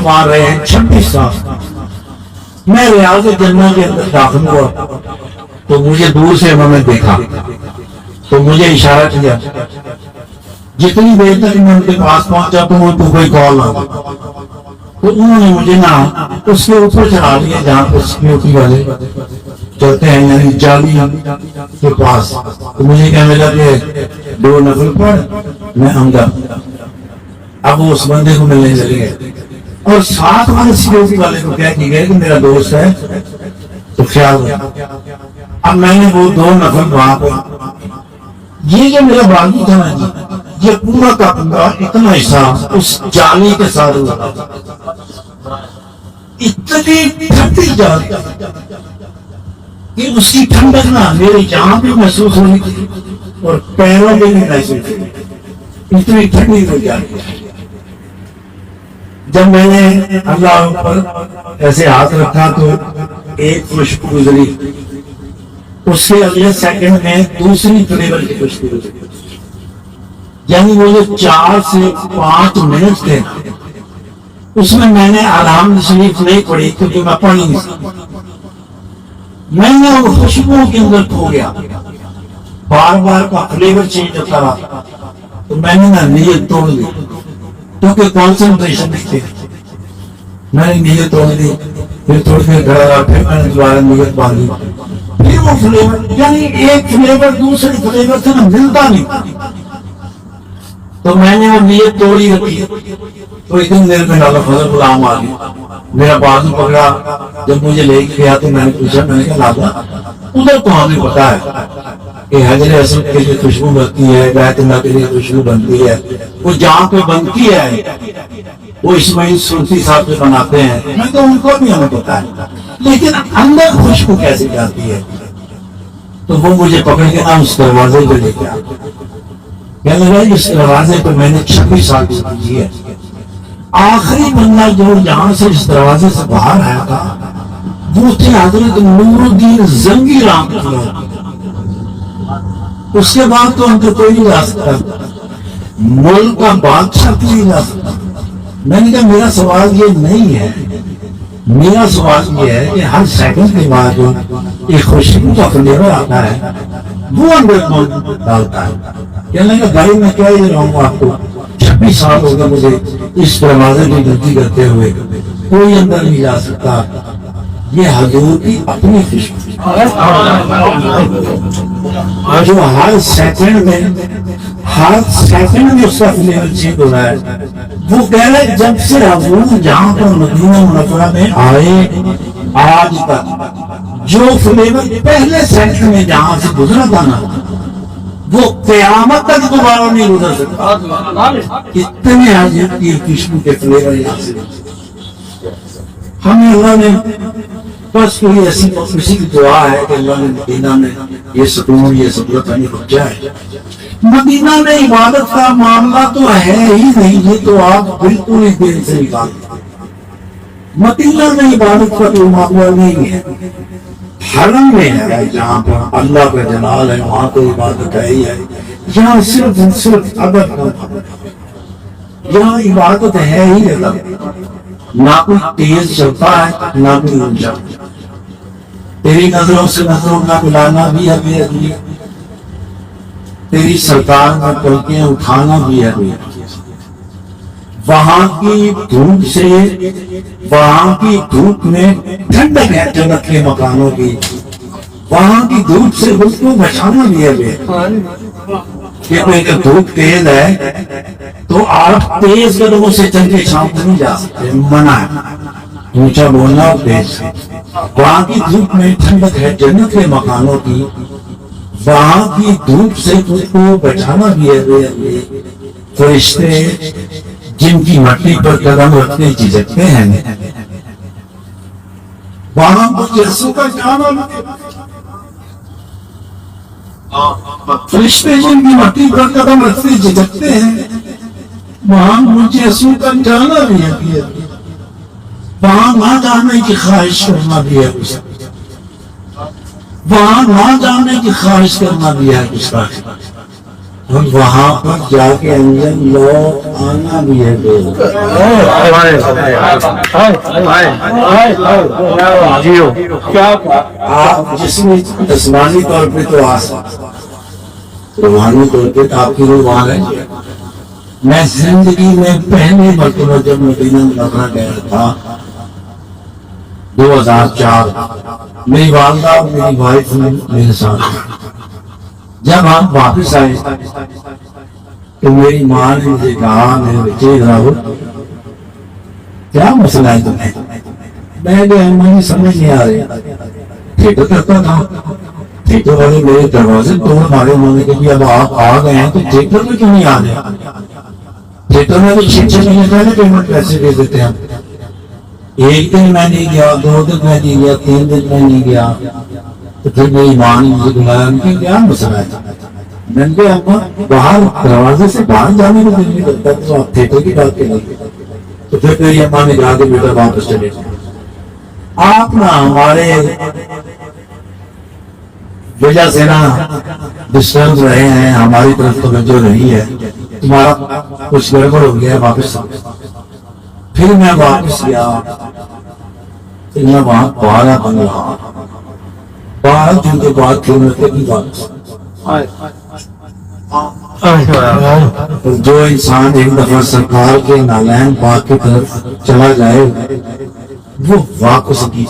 مار رہے ہیں 26 سال. میں ریاض جنہ کے اندر داخل ہوا تو مجھے دور سے انہوں نے دیکھا تو مجھے اشارہ کیا. جتنی دیر تک میں ان کے پاس پہنچا تو ان کو کوئی کال نہ دی تو انہوں نے مجھے نہ اس کے اوپر چڑھا دیا جہاں پر سیکورٹی والے چلتے ہیں, یعنی جالی کے پاس. تو مجھے کہنے لگا کہ 2 نفل پڑھ, میں اندر. اب وہ اس بندے کو ملنے چلے گئے اور ساتھ والے سیکورٹی والے کو کہہ کے گئے کہ میرا دوست ہے تو خیال رکھنا. اب میں نے وہ 2 نفل وہاں پہ, یہ جو میرا باغی تھا نا جی, یہ پورا کا پورا اتنا حصہ اس جالی کے ساتھ ہوا, اتنی ٹھنڈی جالی کہ اس کی ٹھنڈک نہ میری جہاں بھی محسوس ہوئی تھی اور پیروں میں بھی محسوس ہوئی, اتنی ٹھنڈی ہو جاتی. جب میں نے اللہ پر ایسے ہاتھ رکھا تو ایک خوشبو گزری, اس کے اگلے سیکنڈ میں دوسری فلیور کی خوشبو گزری. یعنی وہ جو 4 سے 5 منٹ تھے اس میں نے الحمد شریف نہیں پڑھی کیونکہ میں پڑھ نہیں سکتا. میں نے وہ خوشبو کے اندر کھو گیا, بار بار کا فلیور چینج ہوتا رہا. تو میں نے نا نیت توڑ دی کیونکہ کانسنٹریشن نہیں تھی. میں نے نیت توڑ دی, پھر تھوڑی دیر گھر آیا, پھر میں نے دوبارہ نیت باندھی. پھر وہ فلیور, یعنی ایک فلیور دوسری فلیور سے نا ملتا نہیں. تو میں نے وہ نیت توڑی رکھی. تو اتنی دیر میں لالا فضل غلام آ گیا, میرا بازو پکڑا. جب مجھے لے کے گیا تو میں نے پوچھا, میں نے کہا لالا ادھر تو ہمیں پتا ہے کہ حجر اسود کے لیے خوشبو بنتی ہے, بیت اللہ کے لیے خوشبو بنتی ہے, وہ جہاں پہ بنتی ہے وہ اسماعیل سلطی صاحب سے بناتے ہیں. میں تو ان کو بھی ہمیں پتا ہے, لیکن اندر خوشبو کیسے جاتی ہے. تو وہ مجھے پکڑ کے نا اس دروازے پہ لے کے آ, کہنے لگا اس دروازے پہ میں نے 26 سال کی ہے. آخری بندہ جو یہاں سے اس دروازے سے باہر آیا تھا وہ تھے حضرت نور الدین زنگی رحمۃ اللہ. اس کے بعد تو ہم کو کوئی نہیں جا سکتا, ملک کا بادشاہ بھی نہیں جا سکتا. میں نے کہا میرا سوال یہ نہیں ہے, میرا سوال یہ ہے کہ ہر سیکنڈ کے بعد جو ایک خوشبو کا فلیور آتا ہے وہ اندر کون ڈالتا ہے. کہنے لگا بھائی میں کیا یہ رہوں گا, آپ کو 26 سال ہو گئے مجھے اس دروازے کی گنتی کرتے ہوئے, کوئی اندر نہیں جا سکتا. یہ حضور کی اپنی خوشبو جو ہر سیکنڈ میں اس کا فلیور چینج ہو رہا ہے. وہ کہہ رہے جب سے حضور جہاں پر مدینہ منورہ میں آئے آج تک جو فلیور پہلے سیکنڈ میں جہاں سے گزرا تھا نا وہ قیامت تک دوبارہ نہیں گزر سکتا. اتنے حضور کی خوشبو کے فلیور یہاں سے ہمیں اللہ نے بس کوئی ایسی کسی کی دعا ہے کہ اللہ نے مدینہ میں یہ سکون یہ سہولت ہمیں رک جائے. مدینہ میں عبادت کا معاملہ تو ہے ہی نہیں, یہ تو آپ بالکل ہی دل سے نکال. مدینہ میں عبادت کا کوئی معاملہ نہیں ہے. حرم میں ہے جہاں پر اللہ کا جلال ہے وہاں تو عبادت ہے ہی ہے. یہاں صرف ادب کا, یہاں عبادت ہے ہی ادب. نہ کوئی تیز چلتا ہے نہ کوئی اونچا. تیری نظروں سے نظروں کا ملانا بھی ہے بے ادبی, تیری سرکار میں پلکیں اٹھانا بھی ہے بے ادبی. وہاں کی دھوپ سے, وہاں کی دھوپ میں ٹھنڈک ہے جنت کے مکانوں کی, وہاں کی دھوپ سے خود کو بچانا بھی ہے بے ادبی. کہ دھوپ تیز ہے تو آپ تیز قدموں سے چل کے چھاؤں نہیں جا سکتے, منع ہے. اونچا بولنا اور تیز. وہاں کی دھوپ میں ٹھنڈک ہے جنت کے مکانوں کی, وہاں کی دھوپ سے خود کو بچانا بھی ہے. فرشتے جن کی مٹی پر قدم رکھنے جھجکتے ہیں وہاں پر یسوع کا جانا, فرشتے جن کی مٹی پر قدم رکھنے جھجکتے ہیں وہاں مجھے یسوع کا جانا بھی ہے. وہاں نہ جانے کی خواہش کرنا بھی ہے, وہاں نہ جانے کی خواہش کرنا بھی ہے. اور وہاں پر جا کے انجن لو آنا بھی ہے آپ جسمی جسمانی طور پہ تو آ سکتے، روحانی طور پہ تو آپ کی روح وہاں ہے۔ میں زندگی میں پہلی مرتبہ جب مدینہ منورہ گیا تھا 2004، میری والدہ اور میری وائف میرے ساتھ، جب ہم واپس آئے تو میری ماں نے مجھے کہا میرے بچے راہل کیا مسئلہ ہے تمہیں؟ میں نے مجھے سمجھ نہیں آ رہی، تھیٹر کرتا تھا، تھیٹر والے میرے دروازے توڑ مارے، انہوں نے کہا اب آپ آ گئے ہیں تو تھیٹر میں کیوں نہیں آ رہے؟ تھیٹر میں تو 6 مہینے پہلے پیمنٹ پیسے دے دیتے ہیں، ایک دن میں نہیں گیا، 2 دن میں نہیں گیا، 3 دن میں نہیں گیا، تو پھر میری ماں نے مجھے بلایا، ان کے کیا مسئلہ ہے؟ میں نے کہا ابا باہر دروازے سے باہر جانے کو دل نہیں کرتا تو آپ تھیٹر کی بات کے لگے، تو پھر میری اماں نے کہا کہ بیٹا واپس چلے آپ نا ہمارے وجہ سے نا ڈسٹرب رہے ہیں، ہماری طرف توجہ نہیں ہے، تمہارا کچھ گڑبڑ ہو گیا واپس۔ پھر میں واپس گیا، پھر میں وہاں 12 بن رہا، 12 دن کے بعد پھر میں کبھی واپس۔ جو انسان ایک دفعہ سرکار کے نالین باغ کی طرف چلا جائے وہ واپس کی